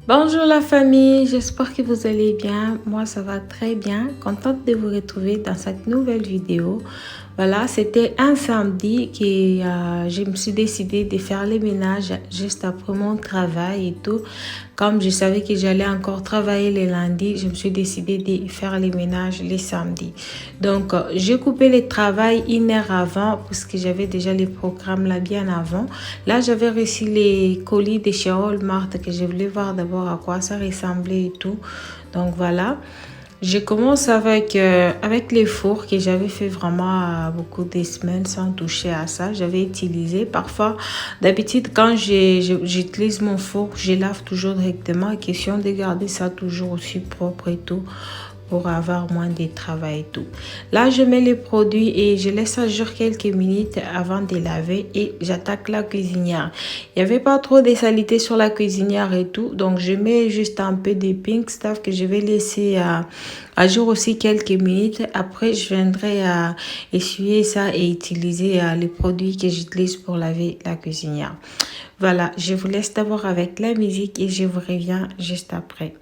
Bonjour la famille, j'espère que vous allez bien. Moi, ça va très bien. Contente de vous retrouver dans cette nouvelle vidéo. Voilà, c'était un samedi que je me suis décidée de faire les ménages juste après mon travail et tout. Comme je savais que j'allais encore travailler les lundis, je me suis décidée de faire les ménages les samedis. Donc, j'ai coupé le travail une heure avant parce que j'avais déjà les programmes là bien avant. Là, j'avais reçu les colis de chez Walmart que je voulais voir d'abord à quoi ça ressemblait et tout. Donc, voilà. Je commence avec les fours que j'avais fait vraiment beaucoup de semaines sans toucher à ça. J'avais utilisé parfois, d'habitude quand j'utilise mon four, je lave toujours directement. Question de garder ça toujours aussi propre et tout pour avoir moins de travail et tout. Là, je mets les produits et je laisse ça durer quelques minutes avant de laver et j'attaque la cuisinière. Il n'y avait pas trop de saleté sur la cuisinière et tout, donc je mets juste un peu de pink stuff que je vais laisser à jour aussi quelques minutes. Après, je viendrai essuyer ça et utiliser les produits que j'utilise pour laver la cuisinière. Voilà, je vous laisse d'abord avec la musique et je vous reviens juste après.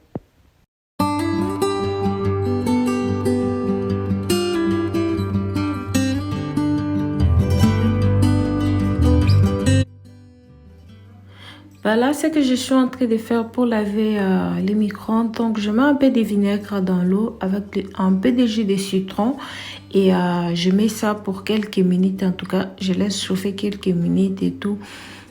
Voilà ce que je suis en train de faire pour laver les micro-ondes. Donc, je mets un peu de vinaigre dans l'eau avec un peu de jus de citron et je mets ça pour quelques minutes. En tout cas, je laisse chauffer quelques minutes et tout.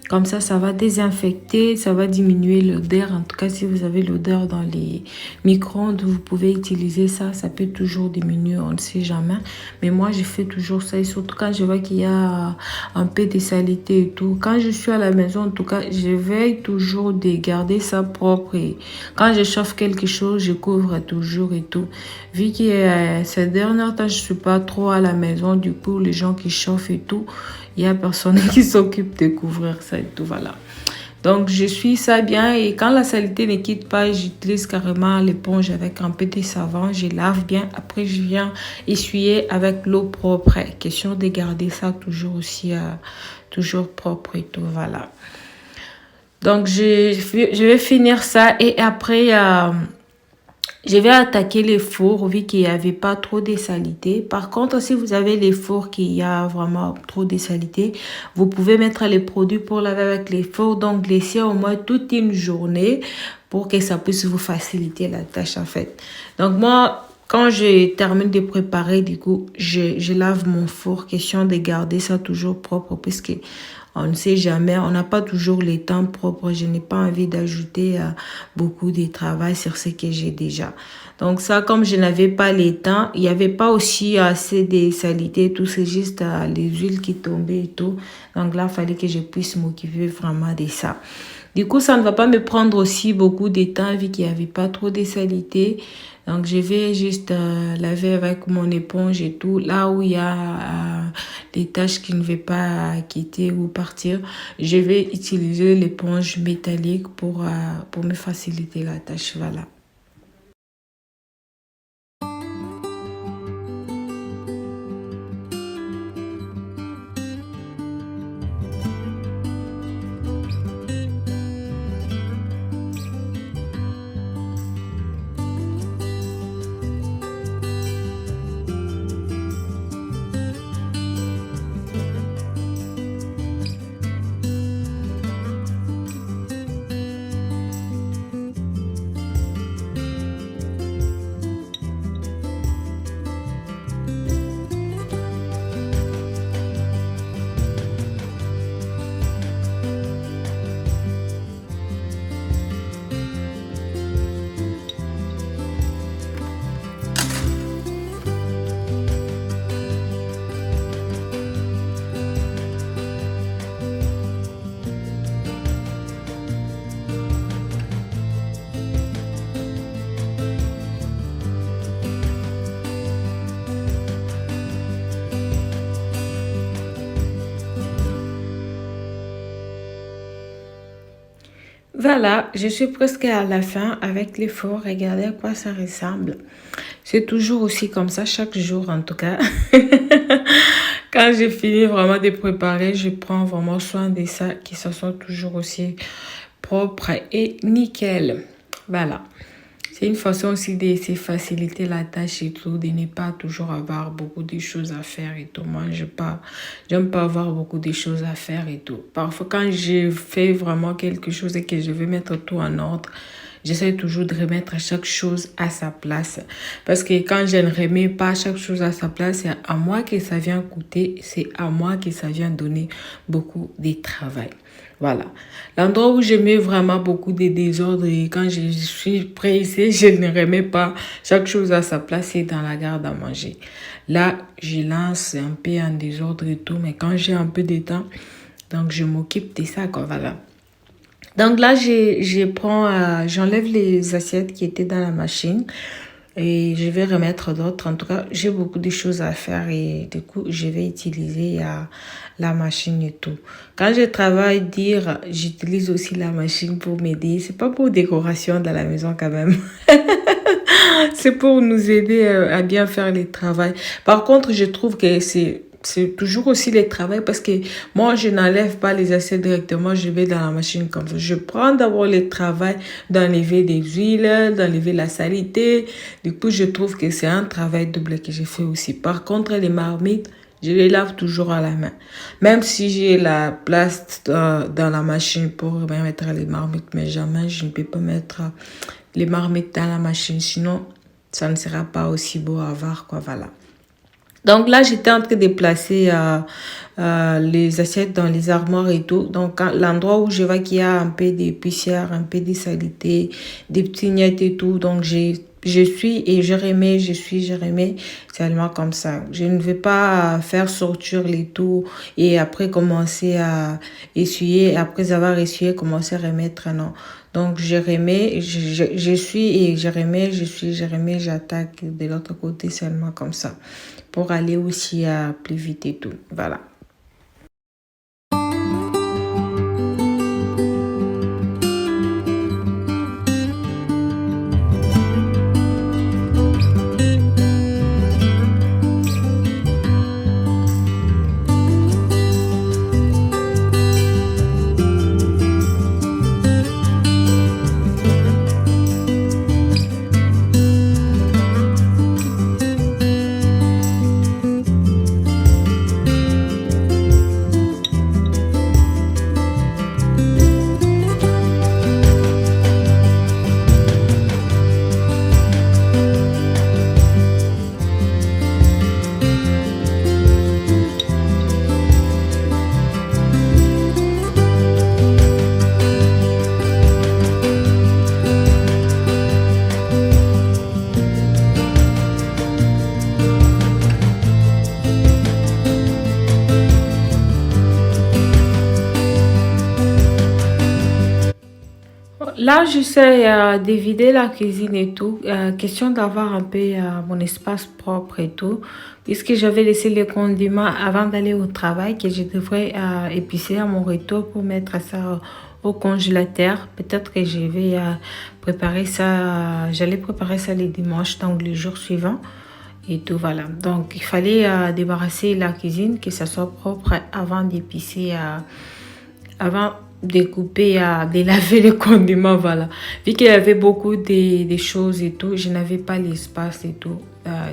Comme ça va désinfecter, ça va diminuer l'odeur. En tout cas, si vous avez l'odeur dans les micro-ondes, vous pouvez utiliser ça. Ça peut toujours diminuer, on ne sait jamais. Mais moi, je fais toujours ça. Et surtout quand je vois qu'il y a un peu de saleté et tout. Quand je suis à la maison, en tout cas, je veille toujours de garder ça propre. Et quand je chauffe quelque chose, je couvre toujours et tout. Vu que ces derniers temps, je suis pas trop à la maison. Du coup, les gens qui chauffent et tout, il y a personne qui s'occupe de couvrir ça et tout, voilà. Donc, je suis ça bien et quand la saleté ne quitte pas, j'utilise carrément l'éponge avec un peu de savon. Je lave bien. Après, je viens essuyer avec l'eau propre. Question de garder ça toujours aussi, toujours propre et tout, voilà. Donc, je vais finir ça et après... je vais attaquer les fours vu qu'il n'y avait pas trop de saleté. Par contre, si vous avez les fours qui y a vraiment trop de saleté, vous pouvez mettre les produits pour laver avec les fours. Donc, laissez au moins toute une journée pour que ça puisse vous faciliter la tâche en fait. Donc, moi, quand je termine de préparer, du coup, je lave mon four. Question de garder ça toujours propre parce que on ne sait jamais, on n'a pas toujours les temps propres. Je n'ai pas envie d'ajouter beaucoup de travail sur ce que j'ai déjà. Donc ça, comme je n'avais pas les temps, il n'y avait pas aussi assez de saleté, tout, c'est juste les huiles qui tombaient et tout. Donc là, il fallait que je puisse m'occuper vraiment de ça. Du coup, ça ne va pas me prendre aussi beaucoup de temps vu qu'il n'y avait pas trop de saleté. Donc, je vais juste laver avec mon éponge et tout. Là où il y a des taches qui ne veulent pas quitter ou partir, je vais utiliser l'éponge métallique pour me faciliter la tâche. Voilà. Voilà, je suis presque à la fin avec les fours. Regardez à quoi ça ressemble. C'est toujours aussi comme ça, chaque jour en tout cas. Quand j'ai fini vraiment de préparer, je prends vraiment soin de ça, que ça soit toujours aussi propre et nickel. Voilà. C'est une façon aussi de se faciliter la tâche et tout, de ne pas toujours avoir beaucoup de choses à faire et tout. Moi, j'aime pas avoir beaucoup de choses à faire et tout. Parfois, quand je fais vraiment quelque chose et que je veux mettre tout en ordre, j'essaie toujours de remettre chaque chose à sa place. Parce que quand je ne remets pas chaque chose à sa place, c'est à moi que ça vient coûter, c'est à moi que ça vient donner beaucoup de travail. Voilà. L'endroit où je mets vraiment beaucoup de désordre et quand je suis pressée, je ne remets pas chaque chose à sa place, c'est dans la garde à manger. Là, je lance un peu en désordre et tout, mais quand j'ai un peu de temps, donc je m'occupe de ça, quoi, voilà. Donc là, j'enlève les assiettes qui étaient dans la machine et je vais remettre d'autres. En tout cas, j'ai beaucoup de choses à faire et du coup, je vais utiliser la machine et tout. Quand je travaille, j'utilise aussi la machine pour m'aider. C'est pas pour décoration dans la maison quand même. C'est pour nous aider à bien faire le travail. Par contre, je trouve que c'est toujours aussi le travail parce que moi, je n'enlève pas les assiettes directement, je vais dans la machine comme ça. Je prends d'abord le travail d'enlever des huiles, d'enlever la saleté. Du coup, je trouve que c'est un travail double que je fais aussi. Par contre, les marmites, je les lave toujours à la main. Même si j'ai la place dans la machine pour mettre les marmites, mais jamais je ne peux pas mettre les marmites dans la machine. Sinon, ça ne sera pas aussi beau à voir, quoi, voilà. Donc là, j'étais en train de placer les assiettes dans les armoires et tout. Donc l'endroit où je vois qu'il y a un peu de poussière, un peu de saleté, des petits miettes et tout. Donc je suis et je remets, je remets seulement comme ça. Je ne vais pas faire sortir les tout et après commencer à essuyer. Après avoir essuyé, commencer à remettre. Non. Donc je remets, je suis et je remets, je remets, j'attaque de l'autre côté seulement comme ça pour aller aussi plus vite et tout. Voilà. Là, j'essaie de vider la cuisine et tout. Question d'avoir un peu mon espace propre et tout. Puisque j'avais laissé les condiments avant d'aller au travail, que je devrais épicer à mon retour pour mettre ça au congélateur. Peut-être que je vais préparer ça. J'allais préparer ça les dimanches, donc les jours suivants. Et tout, voilà. Donc, il fallait débarrasser la cuisine, que ça soit propre avant d'épicer. Avant de couper, de laver les condiments, voilà. Vu qu'il y avait beaucoup de choses et tout, je n'avais pas l'espace et tout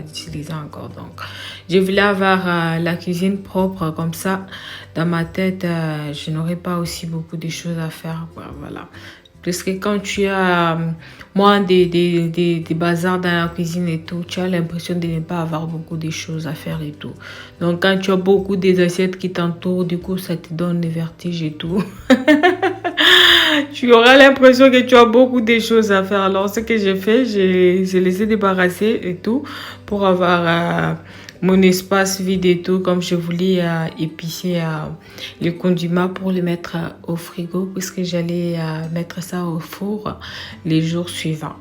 d'utiliser encore. Donc, je voulais avoir la cuisine propre, comme ça, dans ma tête, je n'aurais pas aussi beaucoup de choses à faire, voilà. Parce que quand tu as moins des bazars dans la cuisine et tout, tu as l'impression de ne pas avoir beaucoup de choses à faire et tout. Donc quand tu as beaucoup des assiettes qui t'entourent, du coup ça te donne des vertiges et tout. Tu auras l'impression que tu as beaucoup de choses à faire. Alors ce que j'ai fait, j'ai laissé débarrasser et tout pour avoir mon espace vide et tout, comme je voulais épicer les condiments pour les mettre au frigo puisque j'allais mettre ça au four les jours suivants.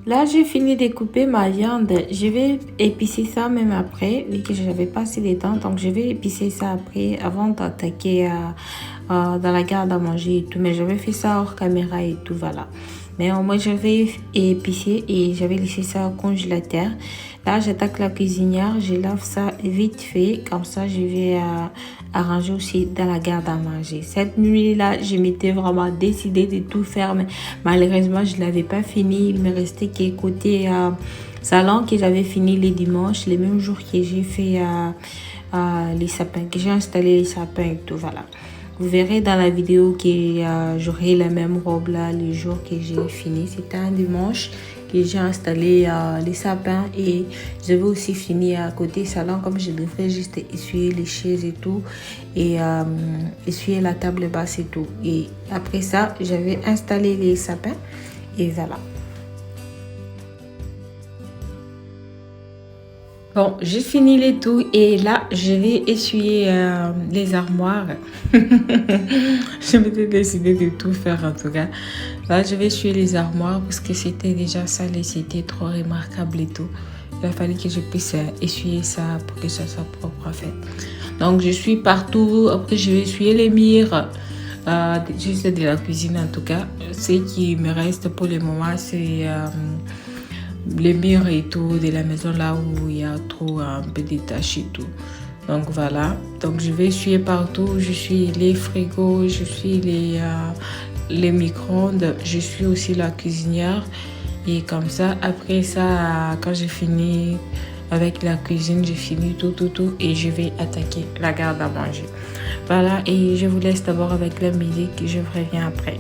Là, j'ai fini de couper ma viande. Je vais épicer ça même après, vu que je n'avais pas assez de temps. Donc, je vais épicer ça après, avant d'attaquer dans la garde à manger et tout. Mais j'avais fait ça hors caméra et tout, voilà. Mais au moins, j'avais épicé et j'avais laissé ça au congélateur. Là, j'attaque la cuisinière. Je lave ça vite fait. Comme ça, je vais arranger aussi dans la garde à manger. Cette nuit-là, je m'étais vraiment décidée de tout faire. Mais malheureusement, je ne l'avais pas fini. Il me restait que côté salon que j'avais fini les dimanches, les mêmes jours que j'ai fait les sapins, que j'ai installé les sapins et tout, voilà. Vous verrez dans la vidéo que j'aurai la même robe là le jour que j'ai fini. C'était un dimanche que j'ai installé les sapins et j'avais aussi fini à côté salon comme je devrais juste essuyer les chaises et tout et essuyer la table basse et tout. Et après ça, j'avais installé les sapins et voilà. Bon, j'ai fini les tout et là, je vais essuyer les armoires. Je m'étais décidé de tout faire en tout cas. Là, je vais essuyer les armoires parce que c'était déjà sale et c'était trop remarquable et tout. Il a fallu que je puisse essuyer ça pour que ça soit propre en fait. Donc, je suis partout. Après, je vais essuyer les murs. Juste de la cuisine en tout cas. Ce qui me reste pour le moment, c'est les murs et tout de la maison là où il y a trop un peu de taches et tout. Donc voilà, donc je vais essuyer partout, je suis les frigos, je suis les micro-ondes, je suis aussi la cuisinière. Et comme ça, après ça, quand j'ai fini avec la cuisine, j'ai fini tout et je vais attaquer la garde à manger. Voilà, et je vous laisse d'abord avec la musique et je reviens après.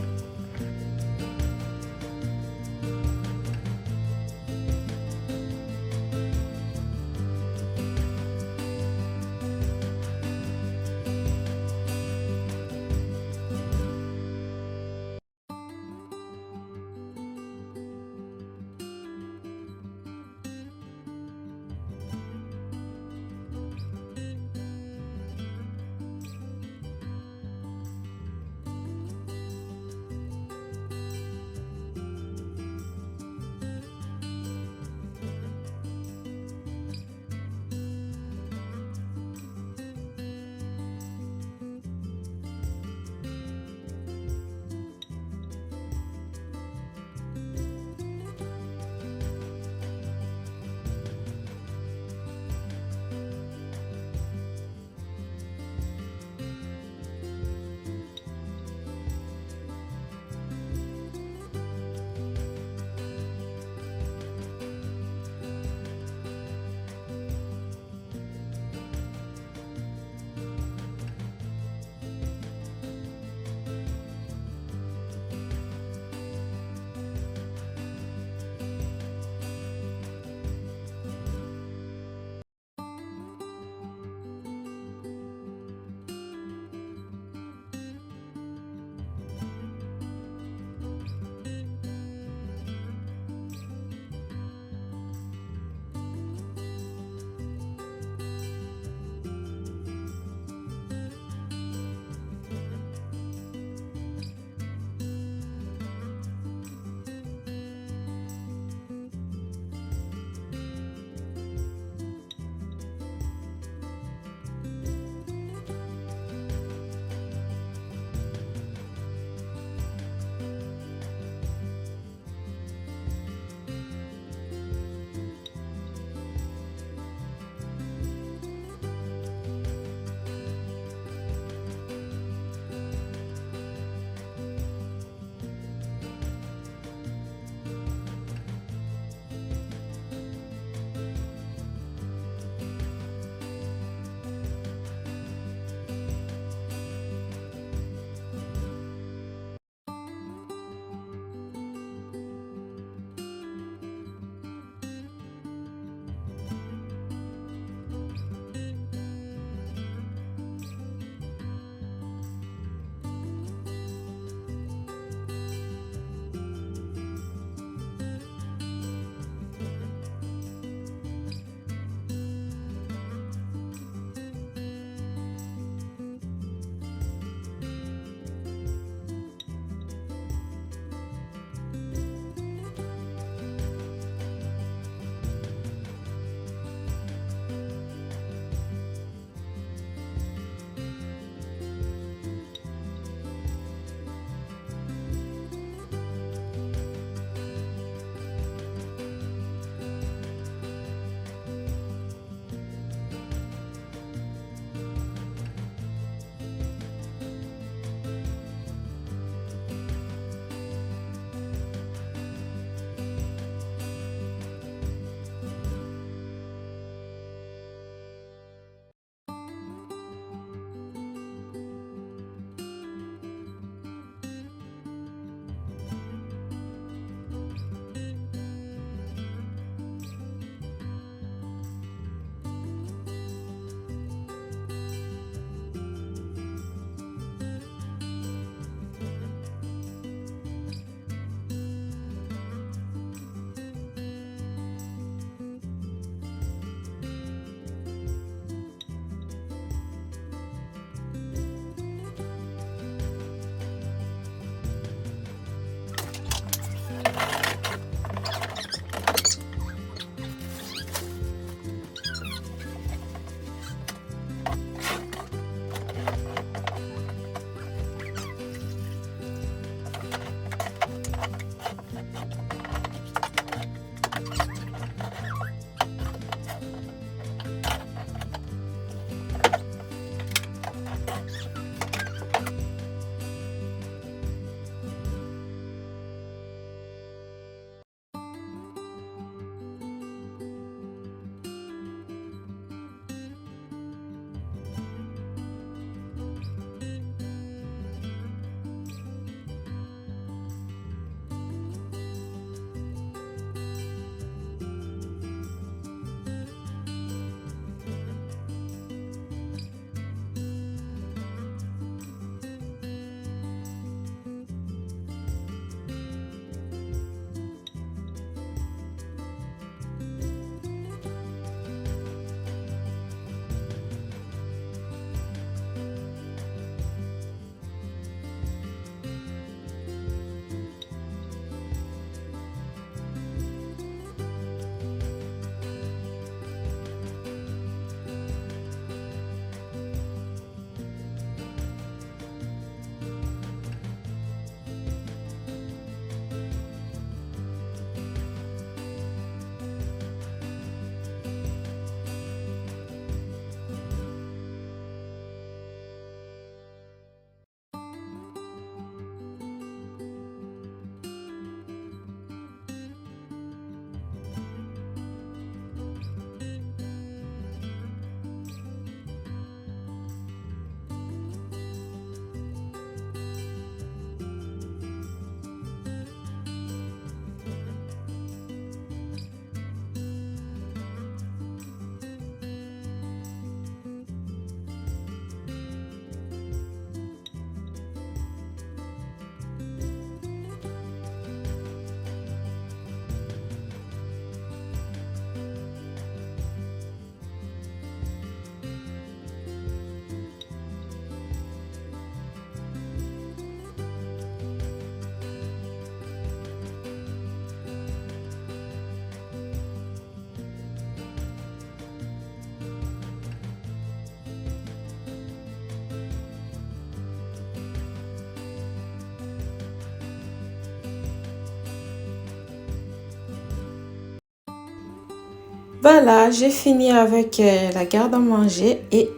Voilà, j'ai fini avec la garde à manger et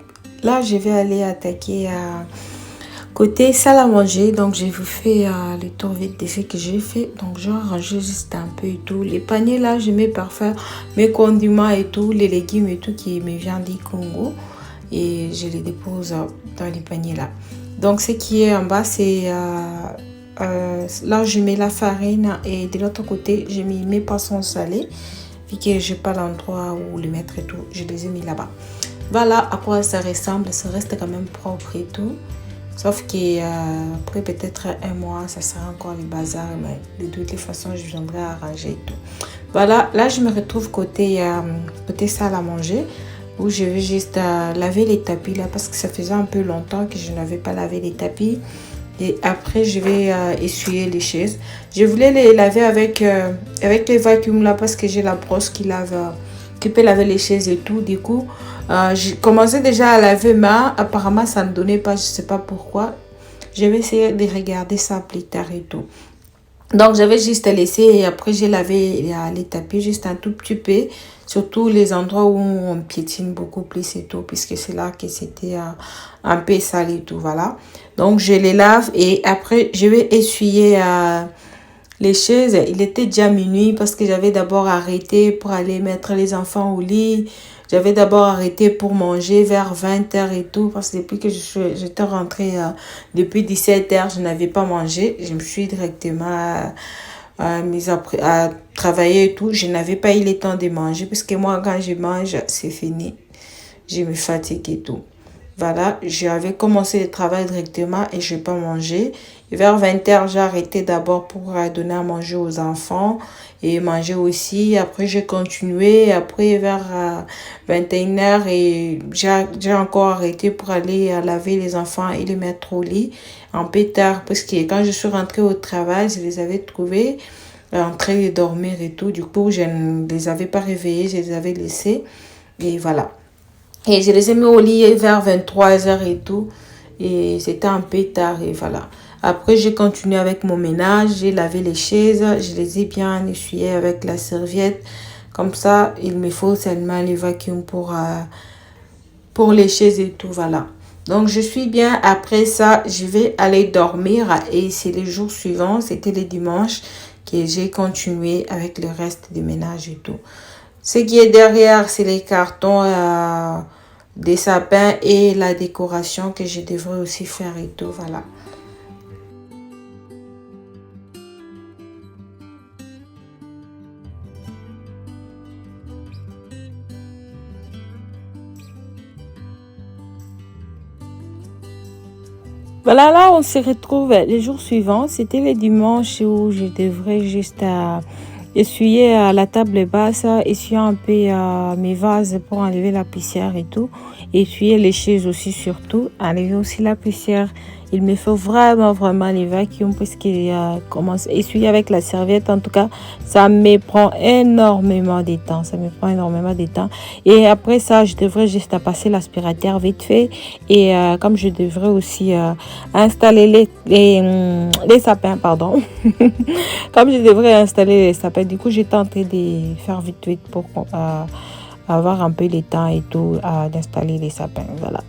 là, je vais aller attaquer côté salle à manger. Donc, j'ai vous fait le tour vite de ce que j'ai fait. Donc, j'ai rangé juste un peu et tout. Les paniers là, je mets parfait mes condiments et tout, les légumes et tout qui me vient du Congo. Et je les dépose dans les paniers là. Donc, ce qui est en bas, c'est là, je mets la farine et de l'autre côté, j'ai mis mes poissons salés. Vu que je n'ai pas l'endroit où les mettre et tout, je les ai mis là-bas. Voilà à quoi ça ressemble. Ça reste quand même propre et tout. Sauf qu'après peut-être un mois, ça sera encore le bazar. Mais de toutes les façons, je viendrai arranger et tout. Voilà, là je me retrouve côté salle à manger. Où je vais juste laver les tapis là. Parce que ça faisait un peu longtemps que je n'avais pas lavé les tapis. Et après, je vais essuyer les chaises. Je voulais les laver avec les vacuums là parce que j'ai la brosse qui peut laver les chaises et tout. Du coup, j'ai commencé déjà à laver, mais apparemment, ça ne donnait pas. Je ne sais pas pourquoi. Je vais essayer de regarder ça plus tard et tout. Donc, j'avais juste laissé et après, j'ai lavé les tapis juste un tout petit peu. Surtout les endroits où on piétine beaucoup plus et tout, puisque c'est là que c'était un peu sale et tout, voilà. Donc, je les lave et après, je vais essuyer les chaises. Il était déjà minuit parce que j'avais d'abord arrêté pour aller mettre les enfants au lit. J'avais d'abord arrêté pour manger vers 20h et tout, parce que depuis que j'étais rentrée depuis 17h, je n'avais pas mangé. Je me suis directement mise à travailler et tout. Je n'avais pas eu le temps de manger, parce que moi, quand je mange, c'est fini. Je me fatigue et tout. Voilà, j'avais commencé le travail directement et je n'ai pas mangé. Et vers 20h, j'ai arrêté d'abord pour donner à manger aux enfants et manger aussi. Après, j'ai continué. Après, vers 21h, et j'ai encore arrêté pour aller laver les enfants et les mettre au lit un peu tard. Parce que quand je suis rentrée au travail, je les avais trouvés en train de dormir et tout. Du coup, je ne les avais pas réveillés, je les avais laissés. Et voilà. Et je les ai mis au lit vers 23h et tout. Et c'était un peu tard et voilà. Après, j'ai continué avec mon ménage. J'ai lavé les chaises. Je les ai bien essuyées avec la serviette. Comme ça, il me faut seulement les vacuums pour les chaises et tout. Voilà. Donc, je suis bien. Après ça, je vais aller dormir. Et c'est le jour suivant. C'était le dimanche que j'ai continué avec le reste du ménage et tout. Ce qui est derrière, c'est les cartons des sapins et la décoration que je devrais aussi faire et tout. Voilà. Voilà, là, on se retrouve les jours suivants. C'était le dimanche où je devrais juste essuyer la table basse, essuyer un peu mes vases pour enlever la poussière et tout. Essuyer les chaises aussi surtout, enlever aussi la poussière. Il me faut vraiment les vacuums parce qu'il commence à essuyer avec la serviette. En tout cas, ça me prend énormément de temps. Ça me prend énormément de temps. Et après ça, je devrais juste passer l'aspirateur vite fait. Et comme je devrais aussi installer les sapins, pardon. Comme je devrais installer les sapins, du coup, j'étais en train de faire vite pour avoir un peu de temps et tout d'installer les sapins. Voilà.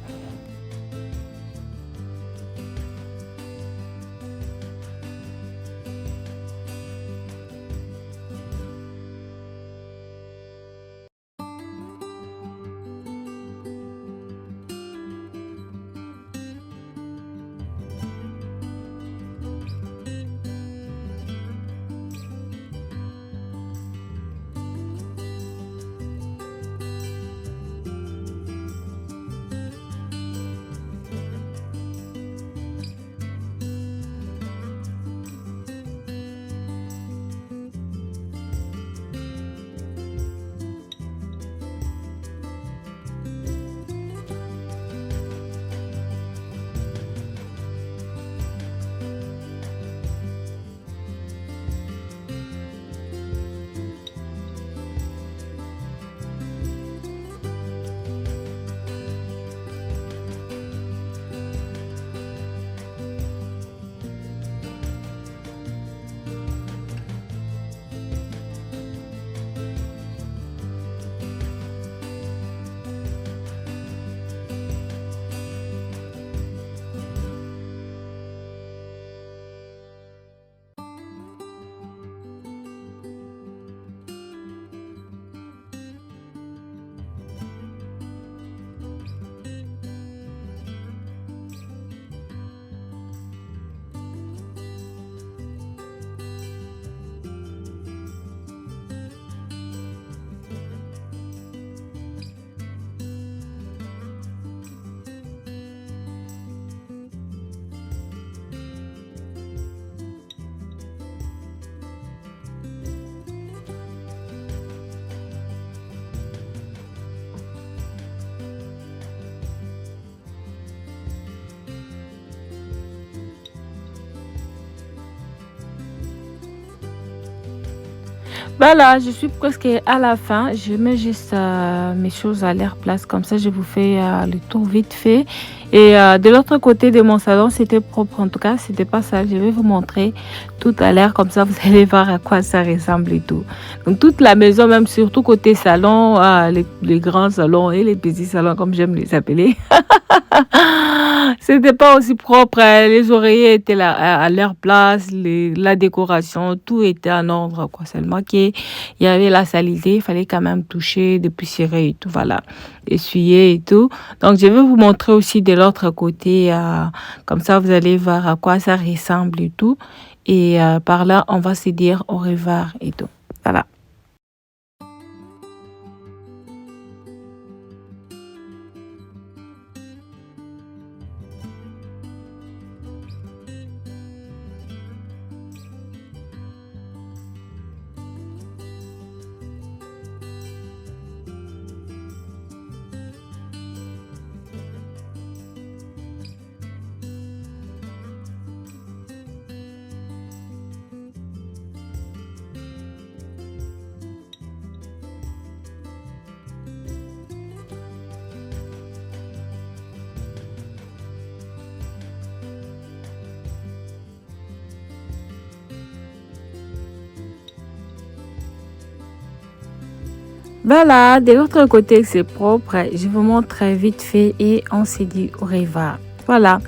Voilà, je suis presque à la fin. Je mets juste mes choses à leur place. Comme ça, je vous fais le tour vite fait. Et de l'autre côté de mon salon, c'était propre. En tout cas, c'était pas sale. Je vais vous montrer tout à l'heure. Comme ça, vous allez voir à quoi ça ressemble et tout. Donc, toute la maison, même surtout côté salon, les grands salons et les petits salons, comme j'aime les appeler. C'était pas aussi propre. Les oreillers étaient là, à leur place. La décoration, tout était en ordre, quoi. Seulement qu'il y avait la saleté. Il fallait quand même toucher, dépoussiérer et tout. Voilà. Essuyer et tout. Donc, je vais vous montrer aussi de l'autre côté. Comme ça, vous allez voir à quoi ça ressemble et tout. Et par là, on va se dire au revoir et tout. Voilà. Voilà, de l'autre côté, c'est propre. Je vous montre très vite fait et on se dit au revoir. Voilà,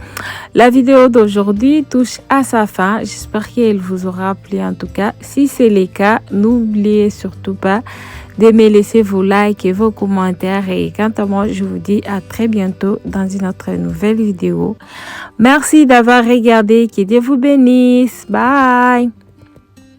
la vidéo d'aujourd'hui touche à sa fin. J'espère qu'elle vous aura plu en tout cas. Si c'est le cas, n'oubliez surtout pas de me laisser vos likes et vos commentaires. Et quant à moi, je vous dis à très bientôt dans une autre nouvelle vidéo. Merci d'avoir regardé. Que Dieu vous bénisse. Bye.